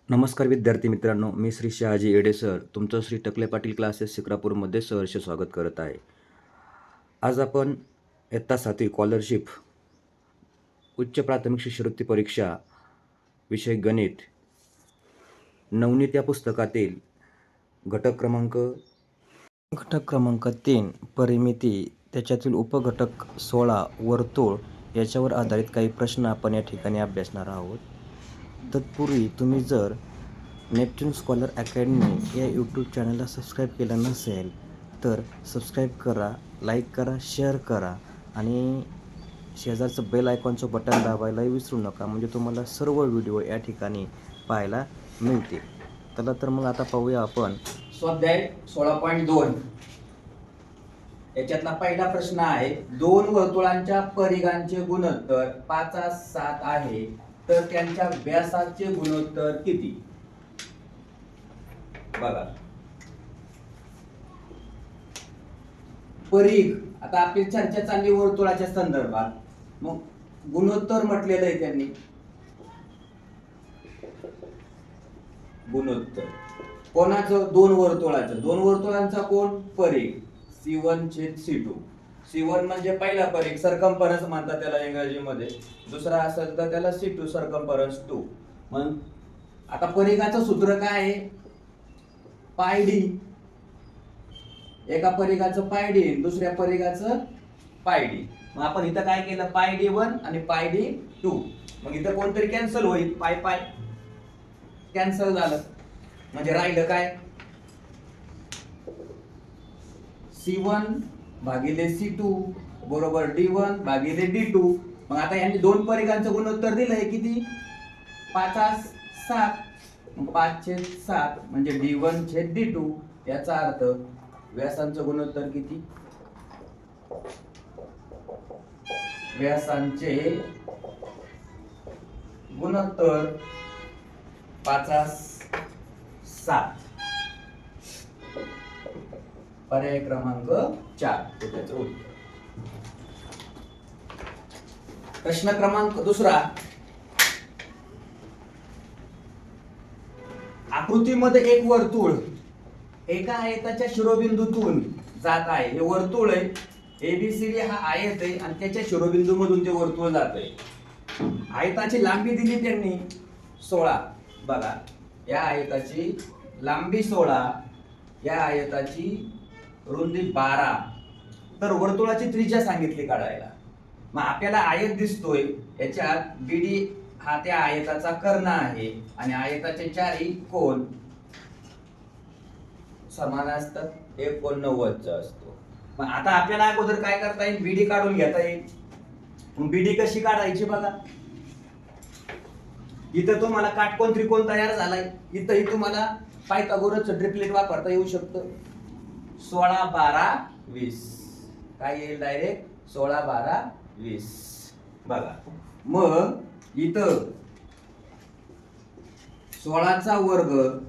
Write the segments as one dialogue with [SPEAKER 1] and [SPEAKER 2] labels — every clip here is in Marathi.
[SPEAKER 1] नमस्कार विद्यार्थी मित्रांनो, मी श्री शहाजी येडे सर तुमचं श्री टकले पाटील क्लासेस शिक्रापूरमध्ये सहर्ष स्वागत करत आहे. आज आपण इयत्ता 7वी स्कॉलरशिप उच्च प्राथमिक शिष्यवृत्ती परीक्षा विषय गणित नवनीत या पुस्तकातील घटक क्रमांक 3 परिमिती, त्याच्यातील उपघटक 16 वर्तुळ याच्यावर आधारित काही प्रश्न आपण या ठिकाणी अभ्यासणार आहोत. तत्पूर्वी तुम्ही जर नेपच्यून स्कॉलर अकॅडमी या यूट्यूब चॅनलला सबस्क्राईब केलं नसेल तर सबस्क्राईब करा, लाईक करा, शेअर करा आणि शेजारचं बेल आयकॉनचं बटन दाबायलाही विसरू नका, म्हणजे तुम्हाला सर्व व्हिडिओ या ठिकाणी पाहायला मिळतील. चला तर मग आता पाहूया आपण
[SPEAKER 2] स्वाध्याय 16.2 याच्यातला पहिला प्रश्न आहे. दोन वर्तुळांच्या परिघांचे गुणोत्तर 5:7 आहे, तर त्यांच्या व्यासाचे गुणोत्तर किती? बघा, परिघ, आता आपली चर्चा चालली वर्तुळाच्या संदर्भात, मग गुणोत्तर म्हटलेलं आहे त्यांनी. गुणोत्तर कोणाचं? दोन वर्तुळांचा कोण? परिघ C1/C2. C1 म्हणजे पहिला परिघ, सर्कम्फरन्स म्हणतात त्याला इंग्रजीमध्ये. दुसरा असेल तर त्याला C2, सर्कम्फरन्स 2. मग आता परिघाचं सूत्र काय आहे? पाय डी. एका परिघाचं पाय डी, दुसऱ्या परिघाचं पाय डी. मग आपण इथं काय केलं? पाय D1 आणि पाय D2. मग इथं कोणतरी कॅन्सल होईल, पाय पाय कॅन्सल झालं, म्हणजे राहिलं काय? C1 भागिले C2 बरोबर D1 भागिले D2. मग आता यांनी दोन परिघांचं गुणोत्तर दिलंय किती? 5:7. 5/7 म्हणजे D1/D2. याचा अर्थ व्यासांचं गुणोत्तर किती? व्यासांचे गुणोत्तर 5:7. पर्याय क्रमांक 4 त्याचं उत्तर. प्रश्न क्रमांक दुसरा. आकृतीमध्ये एक वर्तुळ एका आयताच्या शिरोबिंदूतून जात आहे. हे वर्तुळ आहे, ABCD हा आयत आहे आणि त्याच्या शिरोबिंदूमधून ते वर्तुळ जात आहे. आयताची लांबी दिली त्यांनी 16. बघा, या आयताची लांबी 16, या आयताची रुंदी 12, तर वर्तुळाची त्रिज्या सांगितली काढायला. मग आपल्याला आयत दिसतोय, याच्यात BD हा त्या आयताचा कर्ण आहे आणि आयताचे चारही कोण समान असतात. एक कोण 90 असतो. मग आता आपल्याला अगोदर काय करता येईल? BD काढून घेता येईल. मग BD कशी काढायची? बघा, इथं तुम्हाला काटकोन त्रिकोण तयार झालाय. इथंही तुम्हाला पायथागोरसचं ट्रिपलेट वापरता येऊ शकतं. 16, 12, 20 काय येईल? डायरेक्ट 16, 12, 20. बघा, मग इथं 16चा वर्ग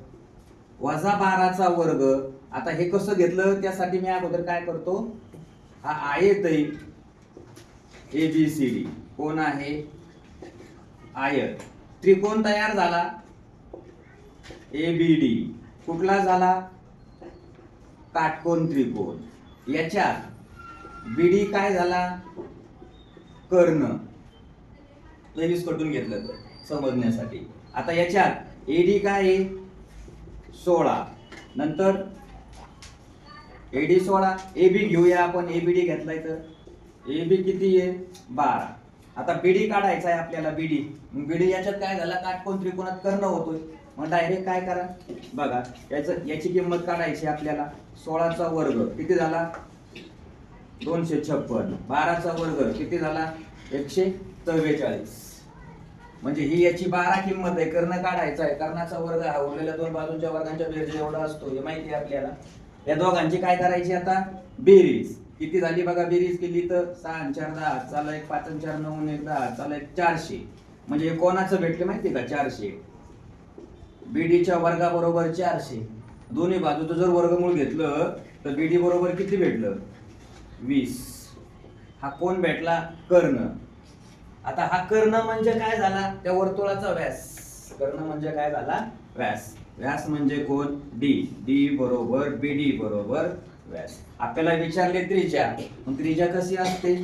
[SPEAKER 2] वजा 12चा वर्ग. आता हे कसं घेतलं? त्यासाठी मी अगोदर काय करतो? हा आयत आहे ABCD. कोण आहे? आयत. त्रिकोण तयार झाला ABD. कुठला झाला? काटकोन त्रिकोण. याच्यात BD काय झाला? कर्ण. लगेच कटून घेतलं तर समजण्यासाठी. आता याच्यात AD काय आहे? 16. नंतर AD 16. AB घेऊया आपण. ABD घेतलाय तर AB किती आहे? 12. आता BD काढायचा आहे आपल्याला. BD मग BD याच्यात काय झाला? काटकोन त्रिकोणात कर्ण होतोय. मग डायरेक्ट काय करा? बघा, याची किंमत काढायची आपल्याला. 16चा वर्ग किती झाला? 256. 12चा वर्ग किती झाला? 144. म्हणजे ही याची 12 किंमत आहे. कर्ण काढायचा आहे. कर्णाचा वर्ग हा उरलेल्या दोन बाजूंच्या वर्गांच्या बेरजे एवढा असतो, हे माहिती आहे आपल्याला. या दोघांची काय करायची आता? बेरीज. किती झाली बघा? बेरीज केली तर 6 आणि 4 10, चला 1 5 आणि 4 9 आणि 1 10, चला 1 400. म्हणजे कोणाचं भेटले माहिती का? 400. BDच्या वर्गाबरोबर 400. दोन्ही बाजूचं जर वर्गमूळ घेतलं तर BD बरोबर किती भेटलं? 20. हा कोण भेटला? कर्ण. आता हा कर्ण म्हणजे काय झाला? त्या वर्तुळाचा व्यास. कर्ण म्हणजे काय झाला? व्यास. व्यास म्हणजे कोण? डी. डी बरोबर बीडी बरोबर व्यास. आपल्याला विचारले त्रिज्या, मग त्रिज्या कशी असते?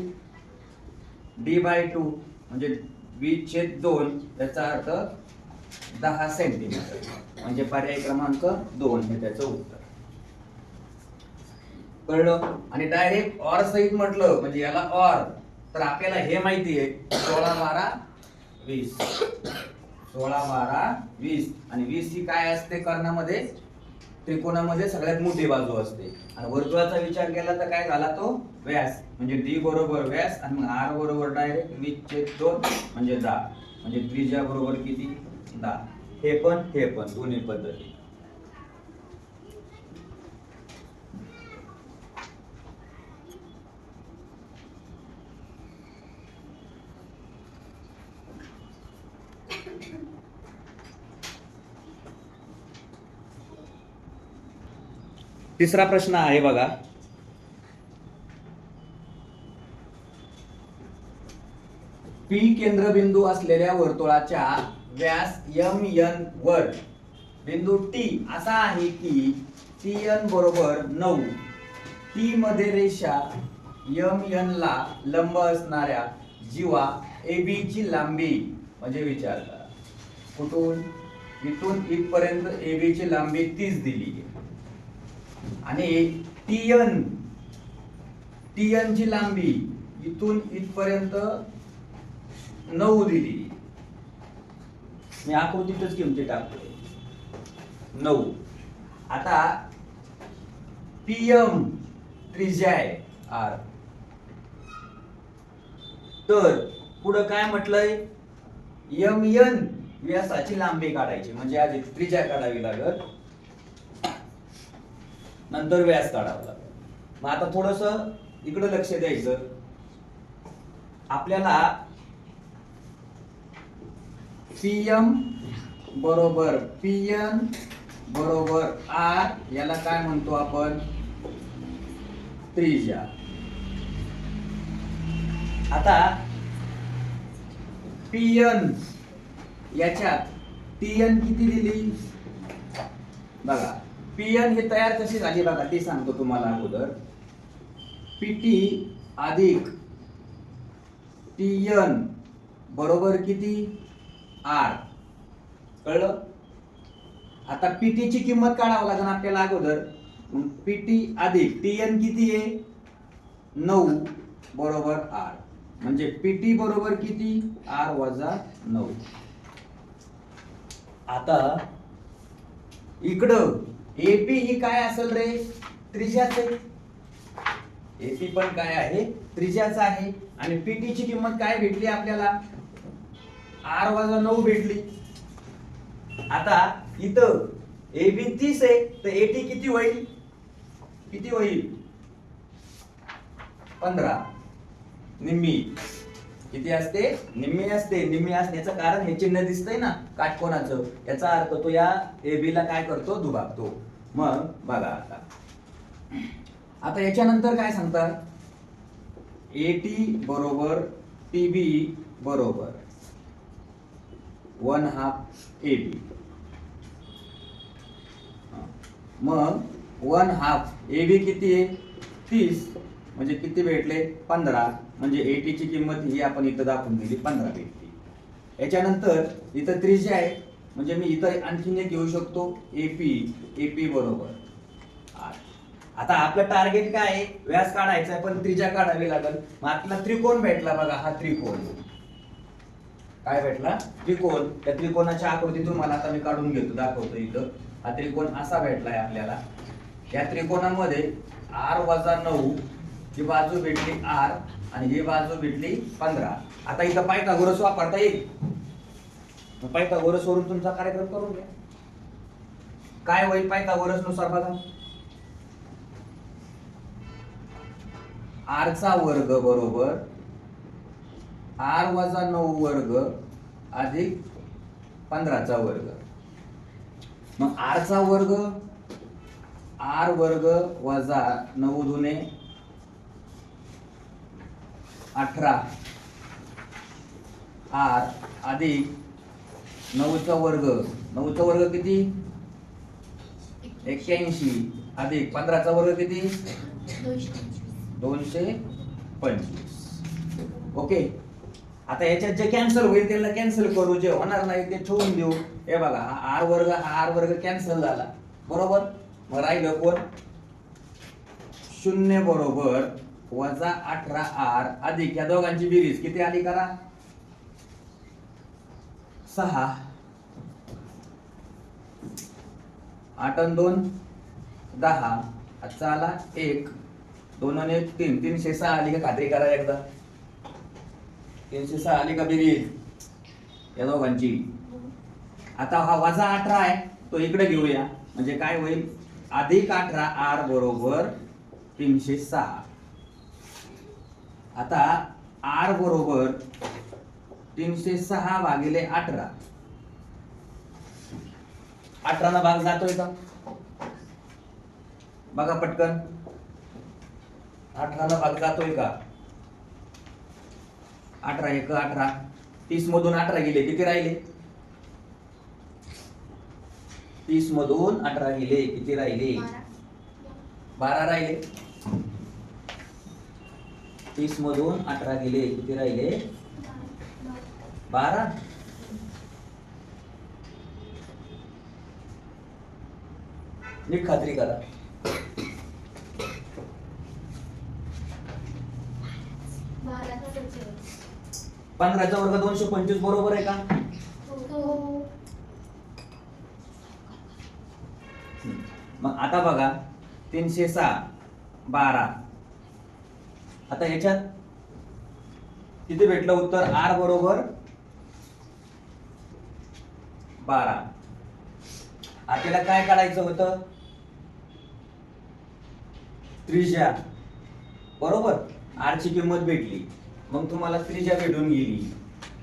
[SPEAKER 2] d/2 म्हणजे 20/2 याचा अर्थ 10 सेंटीमीटर, म्हणजे पर्याय क्रमांक 2 हे त्याचं उत्तर. कळलं? आणि डायरेक्ट ऑर सहित म्हटलं म्हणजे याला ऑर, तर आपल्याला हे माहिती आहे 16 12 20. 16 12 20 आणि 20 ही काय असते कर्णामध्ये? त्रिकोणामध्ये सगळ्यात मोठी बाजू असते. आणि वर्तुळाचा विचार केला तर काय झाला तो? व्यास. म्हणजे डी बरोबर व्यास आणि मग आर बरोबर डायरेक्ट 20/2 म्हणजे 10. म्हणजे त्रिज्या बरोबर किती? 10. हे पण दोन्ही पद्धती. तिसरा प्रश्न आहे बघा. पी केंद्रबिंदू असलेल्या वर्तुळाच्या व्यास MN वर बिंदू T असा आहे की TN बरोबर 9. T मध्ये रेषा MN ला लंब असणाऱ्या जीवा AB ची लांबी म्हणजे विचार करा. कुठून? इथून इथपर्यंत AB ची लांबी 30 दिली आहे आणि TN ची लांबी इथून इथपर्यंत 9 दिली. मी आकृतीतच किमती टाकतो 9. आता PM त्रिज्या आहे R, तर पुढं काय म्हटलंय? MN व्यासाची लांबी काढायची, म्हणजे आधी त्रिज्या काढावी लागल, नंतर व्यास काढावा लागेल. मग आता थोडस इकडे लक्ष द्यायचं. आपल्याला PM बरोबर PN बरोबर R याला काय म्हणतो आपण? त्रिज्या. आता PN याच्यात TN किती दिली बघा. PN हे तयार कशी झाली बघा, ते सांगतो तुम्हाला अगोदर. PT अधिक TN बरोबर किती? R. कळलं? आता PT ची किंमत काढावं लागेल आपल्याला अगोदर. PT अधिक TN किती आहे? 9 बरोबर R. म्हणजे PT बरोबर किती? R वजा 9. आता इकडं AP ही काय असेल रे? त्रिज्याच आहे. AP पण काय आहे? त्रिज्याचा आहे. आणि PT ची किंमत काय भेटली आपल्याला? R वजा 9 भेटली. आता इथं AB 30 आहे, तर AT किती होईल? किती होईल? 15. निम्मी. किती असते? निम्मी असते. निम्मी असण्याचं कारण हे चिन्ह दिसतंय ना काटकोनाचं, याचा अर्थ तो या AB ला काय करतो? दुभागतो. मग बघा आता याच्यानंतर काय सांगतात? AT बरोबर TB बरोबर 1/2 AB. मग 1/2 AB किती आहे? 30. म्हणजे किती भेटले? 15. म्हणजे AT ची किंमत ही आपण इथं दाखवून दिली, 15 भेटली. याच्यानंतर इथं त्रिज्या आहे, म्हणजे मी इथं आणखीन एक घेऊ शकतो AP बरोबर R. आता आपलं टार्गेट काय आहे? व्यास काढायचा आहे, पण त्रिज्या काढावी लागेल. मग आपल्याला त्रिकोण भेटला बघा. हा त्रिकोण काय भेटला? त्रिकोण. त्या त्रिकोणाच्या आकृतीतून मला आता मी काढून घेतो, दाखवतो इथं. हा त्रिकोण असा भेटलाय आपल्याला. या त्रिकोणामध्ये R वजा 9 ही बाजू भेटली R आणि ही बाजू भेटली 15. आता इथं पायथागोरस वापरता येईल. पायथागोरस वरून तुमचा कार्यक्रम करून घ्या. काय होईल पायथागोरस नुसार बघा. R चा वर्ग बरोबर R वजा 9 वर्ग अधिक 15 चा वर्ग. मग R चा वर्ग R वर्ग वजा 9 दुने 18 R अधिक 9चा वर्ग, 9चा वर्ग किती 81 अधिक 15चा वर्ग किती 225. ओके. आता याच्यात जे कॅन्सल होईल त्याला कॅन्सल करू, जे होणार नाही ते ठेवून देऊ. हे बघा हा आर वर्ग कॅन्सल झाला बरोबर. मग राहिलं कोण 0 बरोबर वजा 18r अधिक या दोघांची बेरीज किती आली करा 6. 8 आणि 2 10. आजचा आला 1 2 आणि 1 3. 306 आली का खात्री करा एकदा. 306 आली का बेरीज या दोघांची. आता हा वजा 18 आहे तो इकडे घेऊया म्हणजे काय होईल अधिक 18r बरोबर 306. आता r बरोबर 306 भागिले 18. 18 ना भाग जातोय का बघा पटकन. 18 ना भाग जातोय का 18 1 18. 30 मधून 18 गेले किती राहिले 30 मधून 18 गेले किती राहिले 12 राहिले. 30 मधून 18 गेले किती राहिले 12. नीट खात्री करा. 15चा वर्ग 225 बरोबर आहे का. मग आता बघा 306 12. आता याच्यात किती भेटलं उत्तर r बरोबर 12. आपल्याला काय काढायचं होतं त्रिज्या बरोबर. r ची किंमत भेटली मग तुम्हाला त्रिज्या भेटून गेली.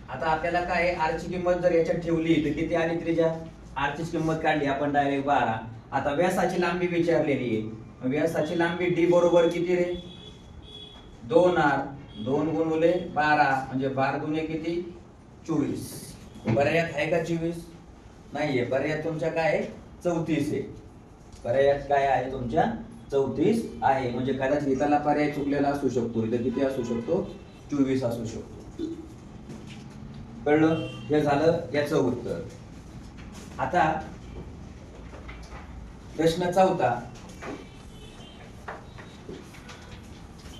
[SPEAKER 2] आता आपल्याला काय r ची किंमत जर याच्यात ठेवली तर किती आली त्रिज्या. r ची किंमत काढली आपण डायरेक्ट 12. आता व्यासाची लांबी विचारलेली आहे. व्यासाची लांबी d बरोबर किती रे 2r 2 गुणुले 12 म्हणजे 12 दुने किती 24. पर्यायात आहे का 24 नाहीये. पर्यायात तुमच्या काय आहे 34 आहे. पर्यायात काय आहे तुमच्या 34 आहे. म्हणजे कदाचित इथला पर्याय चुकलेला असू शकतो. इथं किती असू शकतो 24 असू शकतो. कळलं. हे झालं याचं उत्तर. आता प्रश्न 4.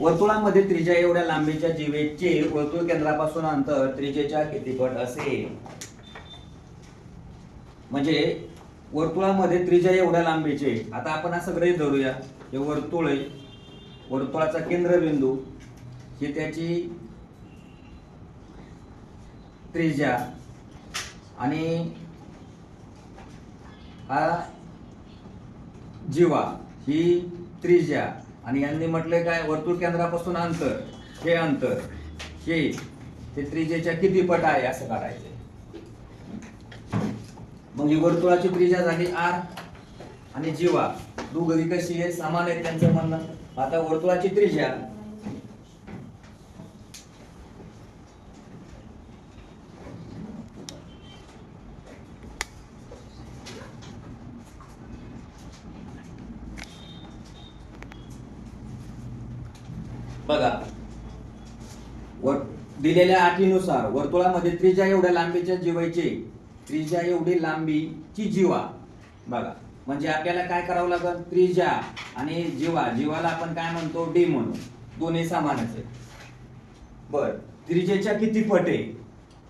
[SPEAKER 2] वर्तुळामध्ये त्रिज्या एवढ्या लांबीच्या जीवेचे वर्तुळ केंद्रापासून अंतर त्रिज्येच्या कितीपट असेल. म्हणजे वर्तुळामध्ये त्रिज्या एवढ्या लांबीचे. आता आपण असं गृहीत धरूया हे वर्तुळ आहे. वर्तुळाचा केंद्रबिंदू ही त्याची त्रिज्या आणि हा जीवा ही त्रिज्या आणि यांनी म्हटले काय वर्तुळ केंद्रापासून अंतर हे अंतर हे त्रिज्येच्या किती पट आहे असं काढायचं. मग ही वर्तुळाची त्रिज्या झाली r आणि जीवा दोघी कशी आहे समान आहे त्यांचं म्हणणं. आता वर्तुळाची त्रिज्या बघा दिलेल्या अटीनुसार वर्तुळामध्ये त्रिज्या एवढ्या लांबीच्या जीवाची त्रिज्या एवढी लांबीची जीवा बघा. म्हणजे आपल्याला काय करावं लागेल त्रिज्या आणि जीवाला आपण काय म्हणतो डी म्हणू. दोन्ही समानच आहे. बर त्रिज्येच्या किती पट आहे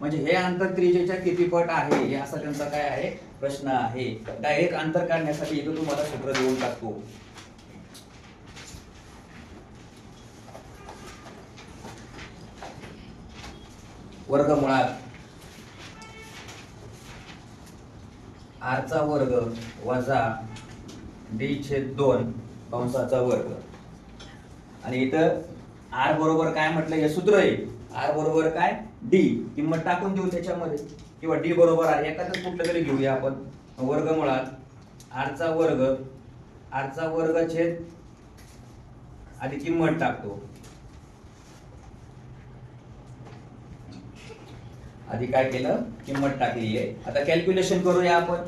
[SPEAKER 2] म्हणजे हे अंतर त्रिज्येच्या किती पट आहे हे असा त्यांचा काय आहे प्रश्न आहे. डायरेक्ट अंतर काढण्यासाठी इथं तुम्हाला सूत्र देऊन टाकतो. वर्गमुळात r चा वर्ग वजा d/2 कंसाचा वर्ग. आणि इथं r बरोबर काय म्हटलं हे सूत्र आहे. r बरोबर काय d किंमत टाकून देऊ त्याच्यामध्ये किंवा d बरोबर r एखादं कुठलं तरी घेऊया आपण. वर्गमुळात r चा वर्ग छेद आधी किंमत टाकतो आधी काय केलं, किंमत टाकली आहे. आता कॅल्क्युलेशन करूया आपण.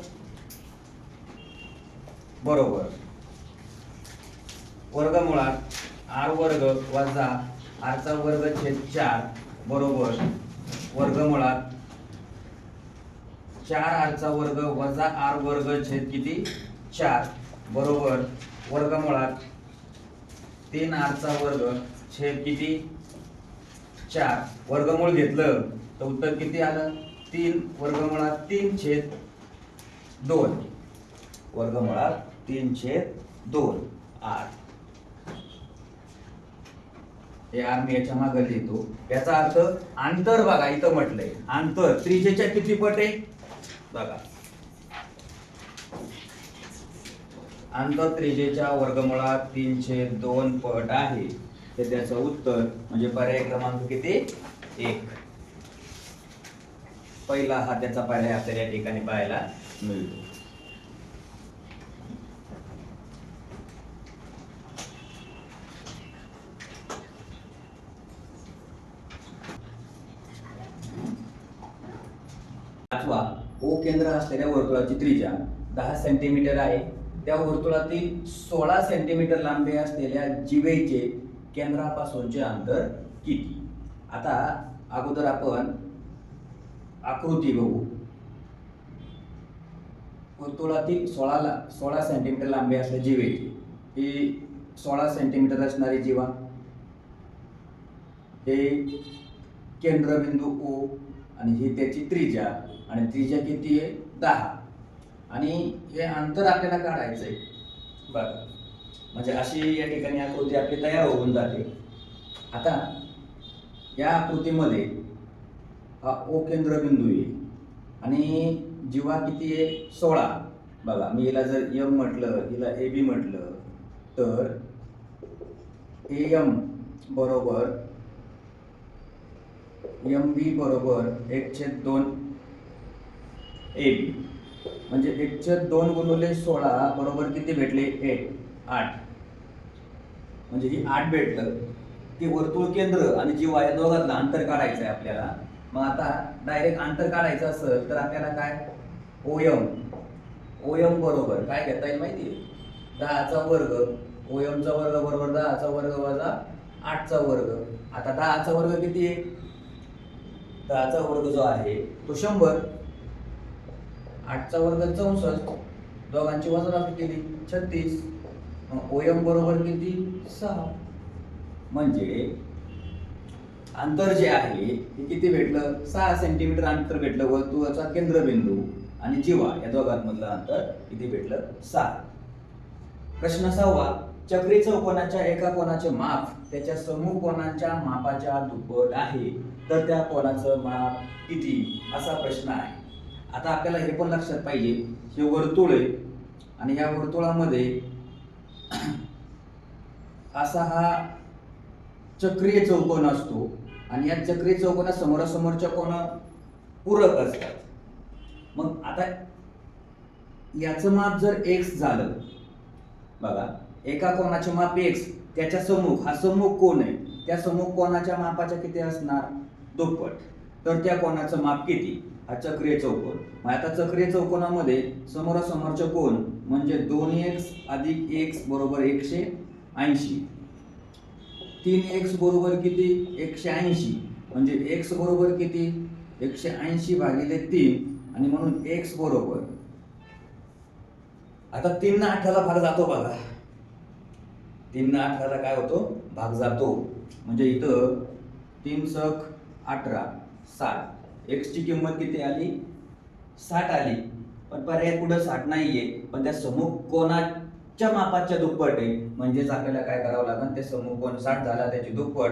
[SPEAKER 2] बरोबर, वर्गमुळात आर वर्ग वजा आर चा वर्ग छेद 4 बरोबर वर्गमुळात 4r चा वर्ग वजा आर वर्ग छेद किती 4 बरोबर वर्गमुळात 3r चा वर्ग छेद किती 4. वर्गमूळ घेतलं तर उत्तर किती आलं, 3 वर्गमुळात 3 छेद 2 वर्गमुळात 3 छेद 2 r. हे आर मी याच्या मागे लिहितो. याचा अर्थ अंतर बघा, इथं म्हटलंय अंतर त्रिज्येच्या किती पट आहे बघा, अंतर त्रिज्येच्या वर्गमुळात 3/2 पट आहे. तर त्याचं उत्तर म्हणजे पर्याय क्रमांक किती 1. पहिला हा त्याचा पर्याय आपल्याला या ठिकाणी पाहायला मिळतो. पाचवा, ओ केंद्र असलेल्या वर्तुळाची त्रिज्या 10 सेंटीमीटर आहे. त्या वर्तुळातील 16 सेंटीमीटर लांबी असलेल्या जीवेचे केंद्रापासूनचे अंतर किती. आता अगोदर आपण आकृती बघू. वर्तुळातील 16 सेंटीमीटर लांबी असलेल्या जीवेची ही 16 सेंटीमीटर असणारी जीवा, हे केंद्रबिंदू ओ आणि ही त्याची त्रिज्या, आणि त्रिज्या किती आहे 10, आणि हे अंतर आपल्याला काढायचंय बघा. म्हणजे अशी या ठिकाणी आकृती आपली तयार होऊन जाते. आता या आकृतीमध्ये हा ओ केंद्रबिंदू आहे आणि जीवा किती आहे 16 बघा. मी हिला जर एम म्हटलं, हिला ए बी म्हटलं, तर एम बरोबर एम बी बरोबर 1/2 ए बी, म्हणजे 1/2 गुणिले 16 बरोबर किती भेटले 8. म्हणजे ही 8 भेटलं की वर्तुळ केंद्र आणि जीवा या दोघांतलं अंतर काढायचं आहे आपल्याला. मग आता डायरेक्ट अंतर काढायचं असेल तर आपल्याला काय ओएम बरोबर काय घेता येईल माहिती आहे, 10 चा वर्ग, ओएम चा वर्ग बरोबर 10 चा वर्ग वजा 8 चा वर्ग. आता 10 चा वर्ग किती आहे, 10 चा वर्ग जो आहे तो 100, 8 चा वर्ग 64, दोघांची वजाबाकी केली 36. ओएम बरोबर किती 6. म्हणजे अंतर जे आहे हे किती भेटलं 6 सेंटीमीटर अंतर भेटलं वर्तुळाचा केंद्रबिंदू आणि जीवा या दोघांमधलं अंतर किती भेटलं 6. प्रश्न 6वा, चक्री चौकोनाच्या एका कोनाचे माप त्याच्या समूह कोनांच्या मापाच्या दुप्पट आहे, तर त्या कोनाचं माप किती, असा प्रश्न आहे. आता आपल्याला हे पण लक्षात पाहिजे, हे वर्तुळ आहे आणि या वर्तुळामध्ये असा हा चक्रीय चौकोन असतो आणि या चक्रीय चौकोना समोरासमोरच्या कोन पूरक असतात. मग आता याचं माप जर x झालं बघा, एका कोनाचे माप x, त्याच्या समूह, हा समूह कोन आहे, त्या समूह कोनाच्या मापाच्या किती असणार दुप्पट. तर त्या कोनाचं माप किती, हा चक्रीय चौकोन. मग आता चक्रीय चौकोनामध्ये समोरासमोरचे कोन म्हणजे 2x अधिक x बरोबर 180. 3x बरोबर किती 180, म्हणजे x बरोबर किती 180 भागिले 3, आणि म्हणून x बरोबर, आता 3 ने 18 ला भाग जातो बघा, 3 ने 18 ला काय होतो भाग जातो. म्हणजे इथं 3 सक 18 60, x ची किंमत किती आली 60 आली. पण पर्याय पुढे 60 नाहीये, पण त्या समूह कोनाच्या मापाच्या दुप्पट आहे. म्हणजेच आपल्याला काय करावं लागेल, ते समूह कोन 60 झाला त्याची दुप्पट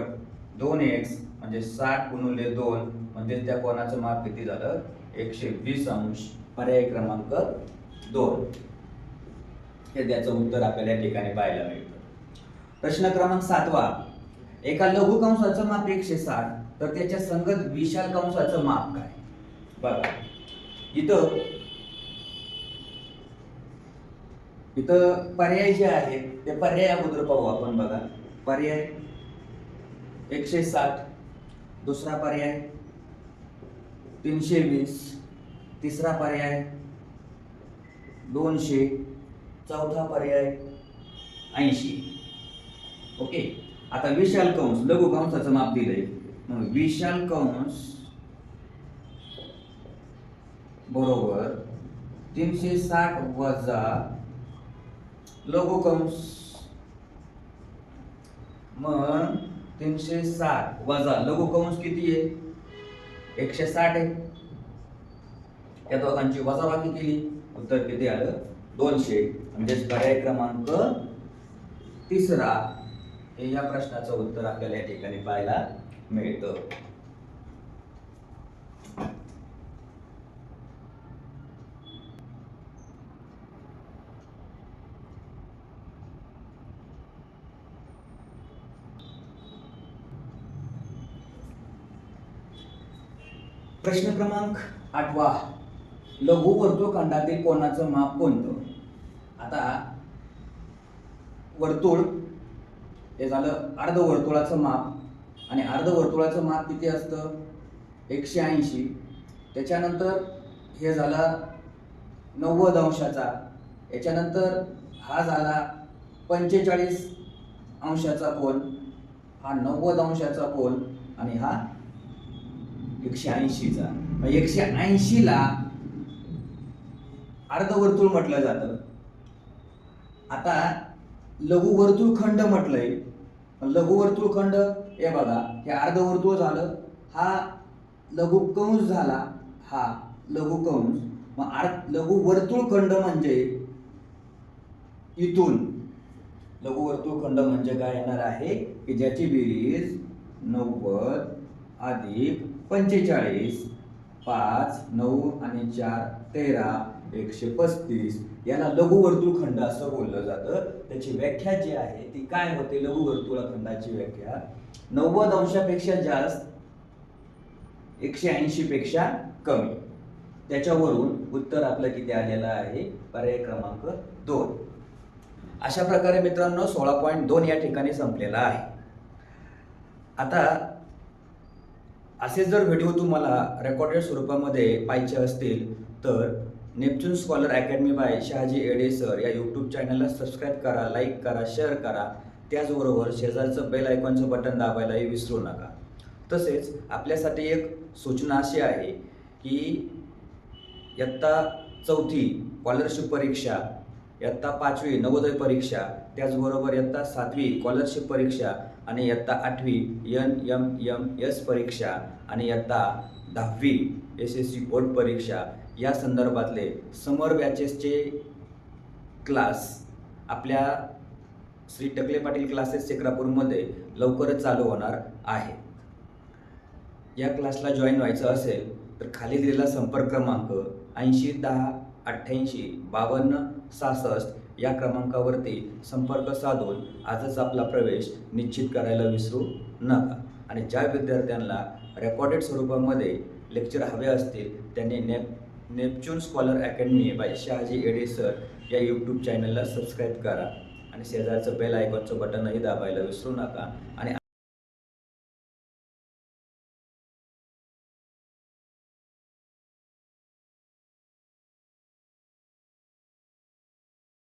[SPEAKER 2] 2x, म्हणजे 60 गुणिले 2, म्हणजे त्या कोनाचं माप किती झालं 120 अंश. पर्याय क्रमांक 2 हे त्याचं उत्तर आपल्याला या ठिकाणी पाहायला मिळतं. प्रश्न क्रमांक 7वा, एका लघु कंसाचं माप 160, तर त्याच्या संगत विशाल कंसाचं माप काय बघा. इथं पर्याय जे आहेत ते पर्याय अगोदर पाहू आपण बघा. पर्याय 160, दुसरा पर्याय 320, तिसरा पर्याय 200, चौथा पर्याय 80. ओके. आता विशाल कंस लघु कंसाचं माप दिलंय, मग विशाल कंस बरोबर 360 वजा लघु कंस. मग 360 वजा लघु कंस किती आहे? 160 आहे. या दोघांची वजाबाकी केली, उत्तर किती आलं? 200. म्हणजेच पर्याय क्रमांक तिसरा हे या प्रश्नाचं उत्तर आपल्याला या ठिकाणी पाहायला मिळतं. प्रश्न क्रमांक 8. लघु वर्तुळखंडातील कोणाचं माप कोणतं? आता वर्तुळ हे झालं अर्धवर्तुळाचं माप आणि अर्धवर्तुळाचं माप किती असतं? 180. त्याच्यानंतर हे झाला 90 अंशाचा, याच्यानंतर हा झाला 45 अंशाचा कोन, हा 90 अंशाचा कोन आणि हा 180चा. 180 ला अर्धवर्तुळ म्हटलं जातं. आता लघु वर्तुळखंड म्हटलंय. लघु वर्तुळखंड हे बघा, हे अर्धवर्तुळ झालं, हा लघु कंस झाला, हा लघु कंस. मग लघु वर्तुळखंड म्हणजे इथून लघु वर्तुळखंड म्हणजे काय येणार आहे की ज्याची बेरीज 90 अधिक 45, 5, 9 आणि 4 13, 135 याला लघु वर्तुळखंड असं बोललं जातं. त्याची व्याख्या जी आहे ती काय होते? लघु वर्तुळखंडाची व्याख्या 90 अंशापेक्षा जास्त, 180 पेक्षा कमी. त्याच्यावरून उत्तर आपलं किती आलेलं आहे? पर्याय क्रमांक 2. अशा प्रकारे मित्रांनो 16.2 या ठिकाणी संपलेला आहे. आता असे जर व्हिडिओ तुम्हाला रेकॉर्डेड स्वरूपामध्ये पाहिजे असतील तर Neptune scholar academy by Shahaji Ade sir या यूट्यूब चॅनलला सबस्क्राईब करा, लाईक करा, शेअर करा. त्याचबरोबर शेजारचं बेल आयकॉनचं बटन दाबायलाही विसरू नका. तसेच आपल्यासाठी एक सूचना अशी आहे की इयत्ता 4थी स्कॉलरशिप परीक्षा, इयत्ता 5वी नवोदय परीक्षा, त्याचबरोबर इयत्ता 7वी स्कॉलरशिप परीक्षा आणि इयत्ता 8वी NMMS परीक्षा आणि इयत्ता 10वी SSC बोर्ड परीक्षा या संदर्भातले समर बॅचेसचे क्लास आपल्या श्री टकले पाटील क्लासेस चक्रापूरमध्ये लवकरच चालू होणार आहे. या क्लासला जॉईन व्हायचं असेल तर खाली दिलेला संपर्क क्रमांक 80 10 88 52 66 या क्रमांकावरती संपर्क साधून आजच आपला प्रवेश निश्चित करायला विसरू नका. आणि ज्या विद्यार्थ्यांना रेकॉर्डेड स्वरूपामध्ये लेक्चर हवे असतील त्यांनी Neptune scholar academy by Shahaji Ade sir या यूट्यूब चॅनलला सबस्क्राईब करा आणि शेजारचं बेल आयकॉनचं बटनही दाबायला विसरू नका. आणि